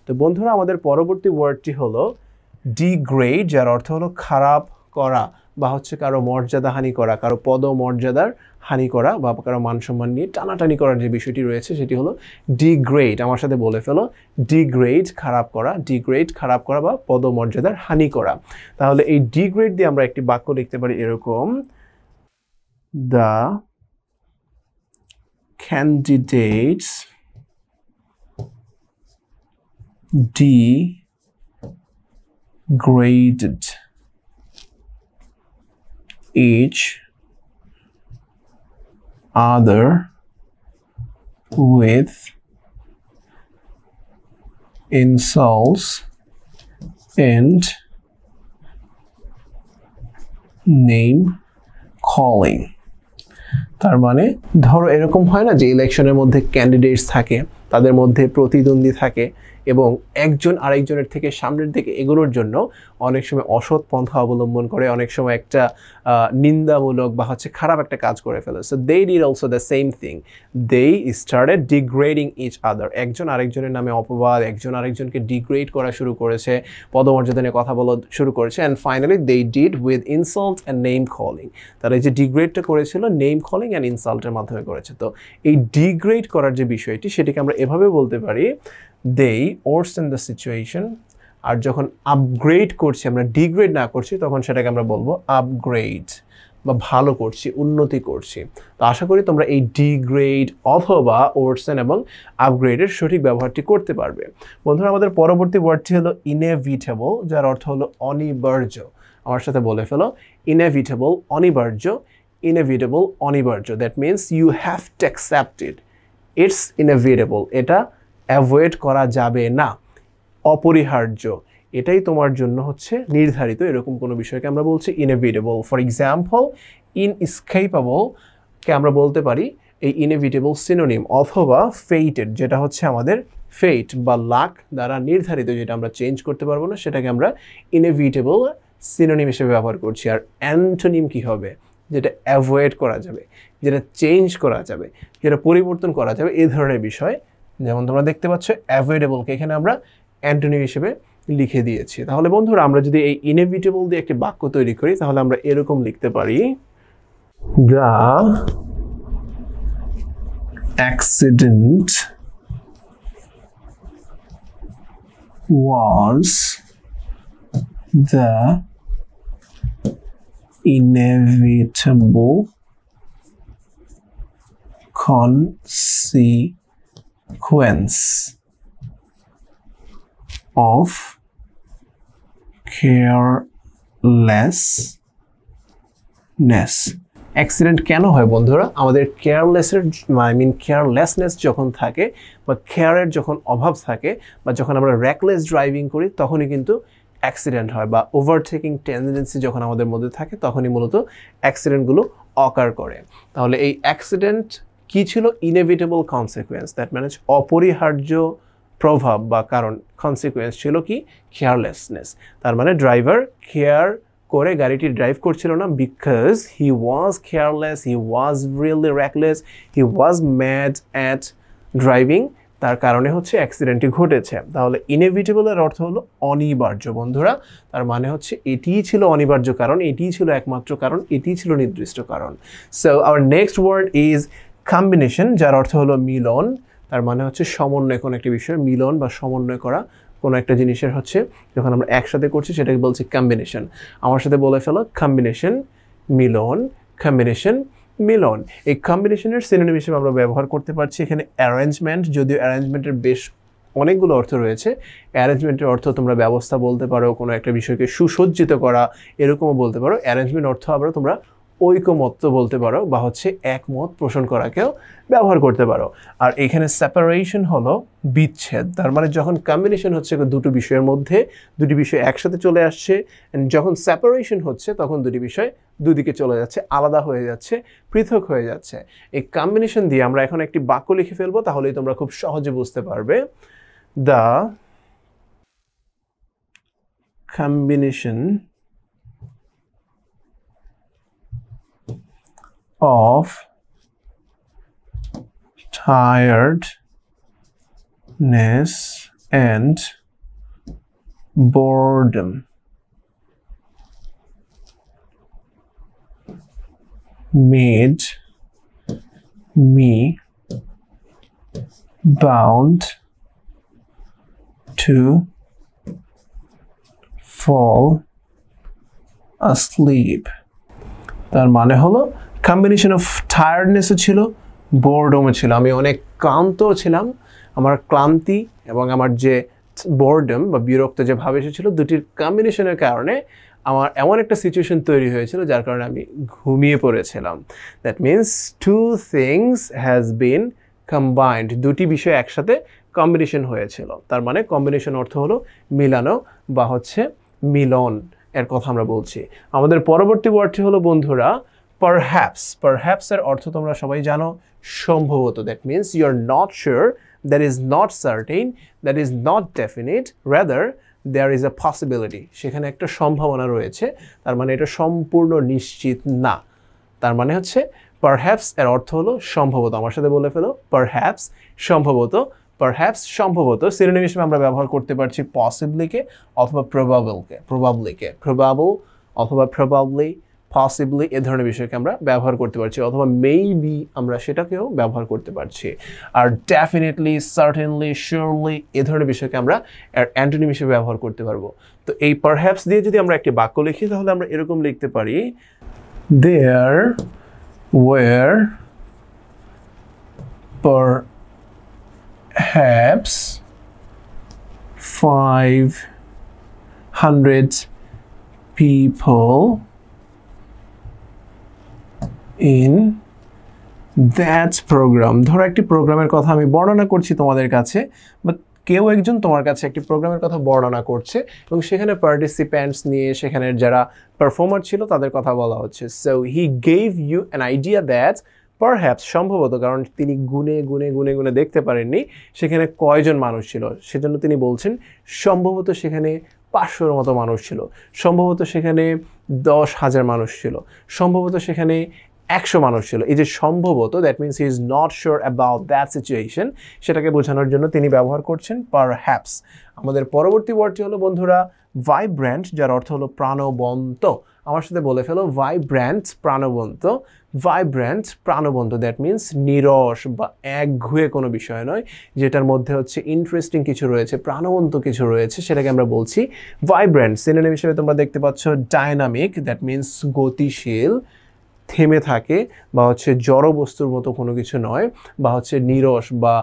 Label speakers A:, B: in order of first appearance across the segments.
A: তো বন্ধুরা আমাদের পরবর্তী ওয়ার্ডটি হলো ডিগ্রেড, যার অর্থ হলো খারাপ করা বা হচ্ছে কারো মর্যাদা হানি করা, কারো পদমর্যাদার হানি করা বা কারো মান সম্মান নিয়ে টানাটানি করার যে বিষয়টি রয়েছে সেটি হলো ডিগ্রেড। আমার সাথে বলে ফেলো, ডিগ্রেড খারাপ করা, ডিগ্রেড খারাপ করা বা পদমর্যাদার হানি করা। তাহলে এই ডিগ্রেড দিয়ে আমরা একটি বাক্য লিখতে পারি এরকম, the candidates degraded each other with insults and name calling। তার মানে ধরো এরকম হয় না যে ইলেকশনের মধ্যে ক্যান্ডিডেটস থাকে, তাদের মধ্যে প্রতিদ্বন্দ্বী থাকে এবং একজন আরেকজনের থেকে সামনের দিকে এগোনোর জন্য অনেক সময় অসৎ পন্থা অবলম্বন করে, অনেক সময় একটা নিন্দামূলক বা হচ্ছে খারাপ একটা কাজ করে ফেলে। So they did also the same thing, they started degrading each other. একজন আরেকজনের নামে অপবাদ, একজন আরেকজনকে ডিগ্রেড করা শুরু করেছে, পদমর্যাদা নিয়ে কথা বলা শুরু করেছে, and finally they did with insult and name calling. তারা এই যে ডিগ্রেডটা করেছিল নেম কলিং অ্যান্ড ইনসাল্টের মাধ্যমে করেছে। তো এই ডিগ্রেড করার যে বিষয়টি সেটিকে আমরা এভাবে বলতে পারি, they worsen the situation। আর যখন আপগ্রেড করছি, আমরা ডিগ্রেড না করছি, তখন সেটাকে আমরা বলবো আপগ্রেড বা ভালো করছি, উন্নতি করছি। তো আশা করি তোমরা এই ডিগ্রেড অথবা ওয়ার্সেন এবং আপগ্রেডের সঠিক ব্যবহারটি করতে পারবে। বন্ধুরা আমাদের পরবর্তী ওয়ার্ডটি হলো ইনএভিটেবল, যার অর্থ হলো অনিবার্য। আমার সাথে বলে ফেলো, ইনএভিটেবল অনিবার্য, ইনএভিটেবল অনিবার্য। That means you have to accept it, it's inevitable, এটা অ্যাভয়েড করা যাবে না, অপরিহার্য, এটাই তোমার জন্য হচ্ছে নির্ধারিত, এরকম কোনো বিষয়কে আমরা বলছি ইনএভিটেবল। ফর এক্সাম্পল, ইনএসকেপেবলকে আমরা বলতে পারি এই ইনএভিটেবল সিনোনিম, অথবা ফেইটেড, যেটা হচ্ছে আমাদের ফেট বা লাক দ্বারা নির্ধারিত, যেটা আমরা চেঞ্জ করতে পারবো না, সেটাকে আমরা ইনএভিটেবল সিনোনিম হিসেবে ব্যবহার করছি। আর অ্যান্টোনিম কি হবে? যেটা অ্যাভয়েড করা যাবে, যেটা চেঞ্জ করা যাবে, যেটা পরিবর্তন করা যাবে, এই ধরনের বিষয়। যেমন তোমরা দেখতে পাচ্ছ অ্যাভয়েডেবলকে এখানে আমরা অ্যান্টোনিম হিসেবে লিখে দিয়েছি। তাহলে বন্ধুরা আমরা যদি এই ইনএভিটেবল দিয়ে একটি বাক্য তৈরি করি তাহলে আমরা এরকম লিখতে পারি, the accident was the inevitable consequence of carelessness। Accident কেন হয় বন্ধুরা? আমাদের কেয়ারলেসনেস যখন থাকে বা কেয়ারের যখন অভাব থাকে বা যখন আমরা র্যাকলেস ড্রাইভিং করি তখনই কিন্তু অ্যাক্সিডেন্ট হয়, বা ওভারটেকিং টেন্ডেন্সি যখন আমাদের মধ্যে থাকে তখনই মূলত অ্যাক্সিডেন্টগুলো অকার করে। তাহলে এই অ্যাক্সিডেন্ট কি ছিল? ইনএভিটেবল কনসিকুয়েন্স, দ্যাট মিনস অপরিহার্য প্রভাব বা কারণ। কনসিকুয়েন্স ছিল কি? কেয়ারলেসনেস। তার মানে ড্রাইভার কেয়ার করে গাড়িটি ড্রাইভ করছিল না, because he was careless, he was really র্যাকলেস, he was mad at driving, তার কারণে হচ্ছে অ্যাক্সিডেন্টটি ঘটেছে। তাহলে ইনএভিটেবলের অর্থ হলো অনিবার্য বন্ধুরা, তার মানে হচ্ছে এটিই ছিল অনিবার্য কারণ, এটিই ছিল একমাত্র কারণ, এটিই ছিল নির্দিষ্ট কারণ। So our next word is combination, যার অর্থ হলো মিলন। তার মানে হচ্ছে সমন্বয়, কোনো একটা বিষয়ের মিলন বা সমন্বয় করা, কোনো একটা জিনিসের হচ্ছে যখন আমরা একসাথে করছি সেটাকে বলছি কম্বিনেশন। আমার সাথে বলে ফেলো, কম্বিনেশন, মিলন, কম্বিনেশন, মিলন। এই কম্বিনেশনের সিনোনিম হিসেবে আমরা ব্যবহার করতে পারছি এখানে অ্যারেঞ্জমেন্ট, যদিও অ্যারেঞ্জমেন্টের বেশ অনেকগুলো অর্থ রয়েছে। অ্যারেঞ্জমেন্টের অর্থ তোমরা ব্যবস্থা বলতে পারো, কোনো একটা বিষয়কে সুসজ্জিত করা এরকমও বলতে পারো। অ্যারেঞ্জমেন্ট অর্থ আবার তোমরা ঐকমত্য বলতে পারো বা হচ্ছে একমত পোষণ করাকেও ব্যবহার করতে পারো। আর এখানে সেপারেশন হলো বিচ্ছেদ। তার মানে যখন কম্বিনেশন হচ্ছে দুটো বিষয়ের মধ্যে, দুটি বিষয় একসাথে চলে আসছে, যখন সেপারেশন হচ্ছে তখন দুটি বিষয় দুদিকে চলে যাচ্ছে, আলাদা হয়ে যাচ্ছে, পৃথক হয়ে যাচ্ছে। এই কম্বিনেশন দিয়ে আমরা এখন একটি বাক্য লিখে ফেলবো, তাহলেই তোমরা খুব সহজে বুঝতে পারবে। The combination of tiredness and boredom made me bound to fall asleep. তার মানে হলো কম্বিনেশন অফ টায়ার্ডনেসও ছিল, বোরডমও ছিল। আমি অনেক ক্লান্তও ছিলাম, আমার ক্লান্তি এবং আমার যে বোরডম বা বিরক্ত যে ভাব এসেছিল, দুটির কম্বিনেশনের কারণে আমার এমন একটা সিচুয়েশন তৈরি হয়েছিল যার কারণে আমি ঘুমিয়ে পড়েছিলাম। That means two things has been combined, দুটি বিষয় একসাথে কম্বিনেশন হয়েছিল। তার মানে কম্বিনেশন অর্থ হলো মিলানো বা হচ্ছে মিলন, এর কথা আমরা বলছি। আমাদের পরবর্তী ওয়ার্ডটি হলো বন্ধুরা পারহ্যাপস। পারহ্যাপসের অর্থ তোমরা সবাই জানো, সম্ভবত। That means you are not sure, that is not certain, that is not definite, rather there is a possibility. সেখানে একটা সম্ভাবনা রয়েছে, তার মানে এটা সম্পূর্ণ নিশ্চিত না। তার মানে হচ্ছে পারহ্যাপস এর অর্থ হলো সম্ভবত। আমার সাথে বলে ফেলো, পারহ্যাপস সম্ভবত। পারহ্যাপস সম্ভবত সিনোনিম হিসেবে আমরা ব্যবহার করতে পারছি পসিবলিকে অথবা প্রবাবলকে। প্রবাবল অথবা প্রবাবলি, পসিবলি এ ধরনের বিষয়কে আমরা ব্যবহার করতে পারছি, অথবা মেবি আমরা সেটাকেও ব্যবহার করতে পারছি। আর ডেফিনেটলি, সার্টেনলি, শিওরলি এ ধরনের বিষয়কে আমরা অ্যান্টোনিম হিসেবে ব্যবহার করতে পারবো। তো এই পারহ্যাপস দিয়ে যদি আমরা একটি বাক্য লিখি তাহলে আমরা এরকম লিখতে পারি, there were perhaps 500 people in that program. ধরো একটি প্রোগ্রামের কথা আমি বর্ণনা করছি তোমাদের কাছে, বাট কেউ একজন তোমার কাছে একটি প্রোগ্রামের কথা বর্ণনা করছে এবং সেখানে পার্টিসিপেন্টস নিয়ে সেখানের যারা পারফর্মার ছিল তাদের কথা বলা হচ্ছে। So he gave you an idea that perhaps সম্ভবত, কারণ তিনি গুনে গুনে গুনে গুনে দেখতে পারেননি সেখানে কয়জন মানুষ ছিল, সেজন্য তিনি বলছেন সম্ভবত সেখানে 500-এর মতো মানুষ ছিল, সম্ভবত সেখানে 10,000 মানুষ ছিল, সম্ভবত সেখানে 100 মানুষ ছিল। এই যে সম্ভবত, that means he is not sure about that situation, সেটাকে বোঝানোর জন্য তিনি ব্যবহার করছেন পারহ্যাপস। আমাদের পরবর্তী ওয়ার্ডটি হলো বন্ধুরা ভাইব্র্যান্ট, যার অর্থ হলো প্রাণবন্ত। আমার সাথে বলে ফেলো, ভাইব্র্যান্ট প্রাণবন্ত। ভাইব্র্যান্ট প্রাণবন্ত, দ্যাট মিনস নিরস বা একঘুয়ে কোনো বিষয় নয়, যেটার মধ্যে হচ্ছে ইন্টারেস্টিং কিছু রয়েছে, প্রাণবন্ত কিছু রয়েছে, সেটাকে আমরা বলছি ভাইব্র্যান্ট। সিনোনিম হিসেবে তোমরা দেখতে পাচ্ছ ডাইনামিক, দ্যাট মিনস গতিশীল, থেমে থাকে বা হচ্ছে জড় বস্তুর মতো কোনো কিছু নয়, বা হচ্ছে নিরস বা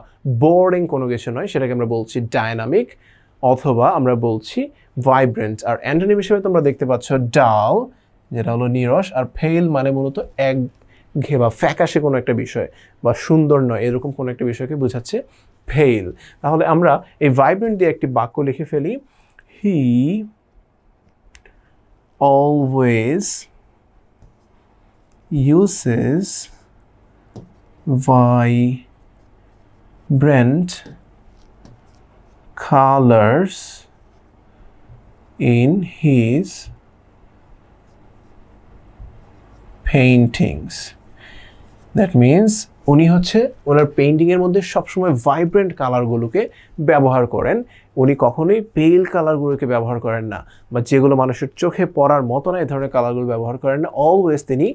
A: বোরিং কোনো কিছু নয়, সেটাকে আমরা বলছি ডাইনামিক, অথবা আমরা বলছি ভাইব্রেন্ট। আর অ্যান্টোনিম হিসেবে তোমরা দেখতে পাচ্ছ ডাল, যেটা হলো নিরস, আর ফেল মানে মূলত একঘেয়ে বা ফ্যাকাশে কোনো একটা বিষয় বা সুন্দর নয় এরকম কোনো একটা বিষয়কে বোঝাচ্ছে ফেল। তাহলে আমরা এই ভাইব্রেন্ট দিয়ে একটি বাক্য লিখে ফেলি, he always uses vibrant colors in his paintings. That means উনি হচ্ছে ওনার পেইন্টিংয়ের মধ্যে সবসময় ভাইব্রেন্ট কালারগুলোকে ব্যবহার করেন, উনি কখনোই পেল কালারগুলোকে ব্যবহার করেন না, বা যেগুলো মানুষের চোখে পড়ার মতো না এই ধরনের কালারগুলো ব্যবহার করেন না। অলওয়েজ তিনি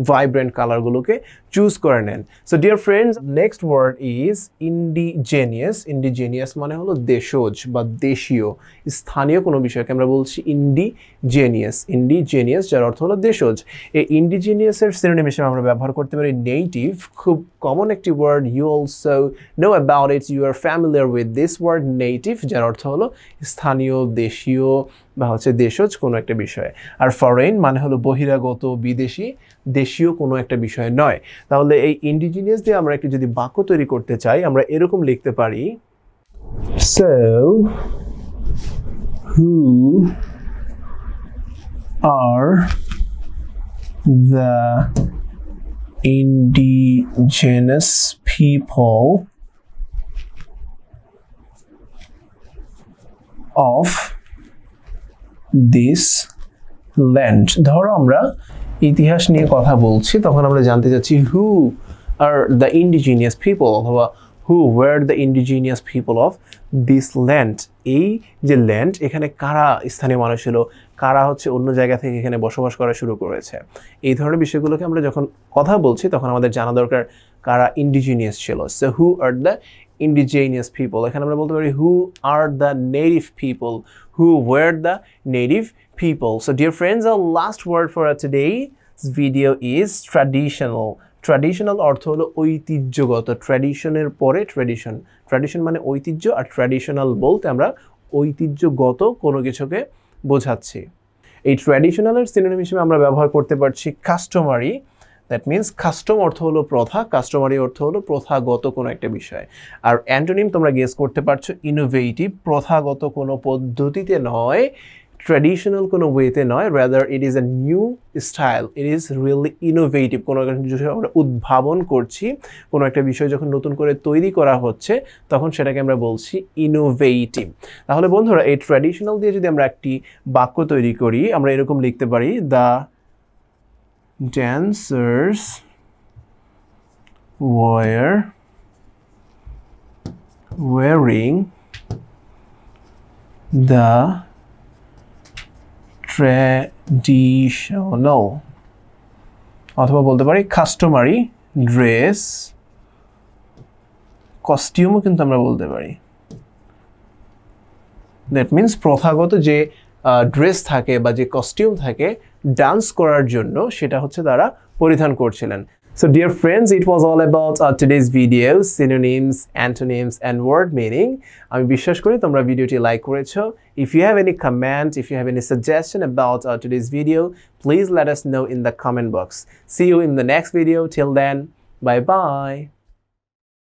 A: ভাইব্রেন্ট কালারগুলোকে চুজ করে নেন। So dear friends, next word is indigenous. Indigenous মানে হলো দেশজ বা দেশীয়, স্থানীয় কোনো বিষয়কে আমরা বলছি ইন্ডিজেনিয়াস। ইন্ডিজেনিয়াস যার অর্থ হলো দেশজ। এই ইন্ডিজেনিয়াসের সিনোনিম হিসেবে আমরা ব্যবহার করতে পারি নেটিভ, খুব কমন একটি word, you also know about it, you are familiar with this word native, যার অর্থ হলো স্থানীয়, দেশীয় বা হচ্ছে দেশজ কোনো একটা বিষয়। আর ফরেন মানে হলো বহিরাগত, বিদেশি, দেশীয় কোনো একটা বিষয় নয়। তাহলে এই ইন্ডিজিনিয়াস দিয়ে আমরা একটি যদি বাক্য তৈরি করতে চাই, আমরা এরকম লিখতে পারি, so who are the indigenous people of this land. ধরো আমরা ইতিহাস নিয়ে কথা বলছি, তখন আমরা জানতে চাচ্ছি হু আর দ্য ইন্ডিজিনিয়াস পিপল, অথবা who were the indigenous people of this land. এই যে ল্যান্ড, এখানে কারা স্থানীয় মানুষ ছিল, কারা হচ্ছে অন্য জায়গা থেকে এখানে বসবাস করা শুরু করেছে, এই ধরনের বিষয়গুলোকে আমরা যখন কথা বলছি তখন আমাদের জানা দরকার কারা ইন্ডিজিনিয়াস ছিল। So who are the indigenous people, এখানে আমরা বলতে পারি who are the native people, who were the native people. So dear friends, our last word for today's video is traditional. Traditional অর্থ হলো ঐতিহ্যগত, ট্র্যাডিশনের পরে ট্র্যাডিশন, ট্র্যাডিশন মানে ঐতিহ্য, আর ট্র্যাডিশনাল বলতে আমরা ঐতিহ্যগত কোনো কিছুকে বোঝাচ্ছি। এই ট্র্যাডিশনালের সিনোনিম হিসেবে আমরা ব্যবহার করতে পারছি কাস্টমারি। দ্যাট মিনস কাস্টম অর্থ হলো প্রথা, কাস্টমারি অর্থ হলো প্রথাগত কোনো একটা বিষয়। আর অ্যান্টোনিম তোমরা গেস করতে পারছো ইনোভেটিভ, প্রথাগত কোনো পদ্ধতিতে নয়, ট্র্যাডিশনাল কোনো ওয়েতে নয়, rather it is a new style, it is really innovative. কোনো একটা বিষয় আমরা উদ্ভাবন করছি, কোনো একটা বিষয় যখন নতুন করে তৈরি করা হচ্ছে তখন সেটাকে আমরা বলছি ইনোভেটিভ। তাহলে বন্ধুরা, এই ট্র্যাডিশনাল দিয়ে যদি আমরা একটি বাক্য তৈরি করি, আমরা এরকম লিখতে পারি, the dancers were wearing the traditional, অথবা বলতে পারি কাস্টমারি ড্রেস, কস্টিউমও কিন্তু আমরা বলতে পারি। দ্যাট মিনস প্রথাগত যে ড্রেস থাকে বা যে কস্টিউম থাকে ডান্স করার জন্য, সেটা হচ্ছে তারা পরিধান করছিলেন। So dear friends, it was all about today's video, synonyms, antonyms and word meaning. আমি বিশ্বাস করি তোমরা ভিডিওটি লাইক করেছো। If you have any comment, if you have any suggestion about today's video, please let us know in the comment box. See you in the next video. Till then, bye bye.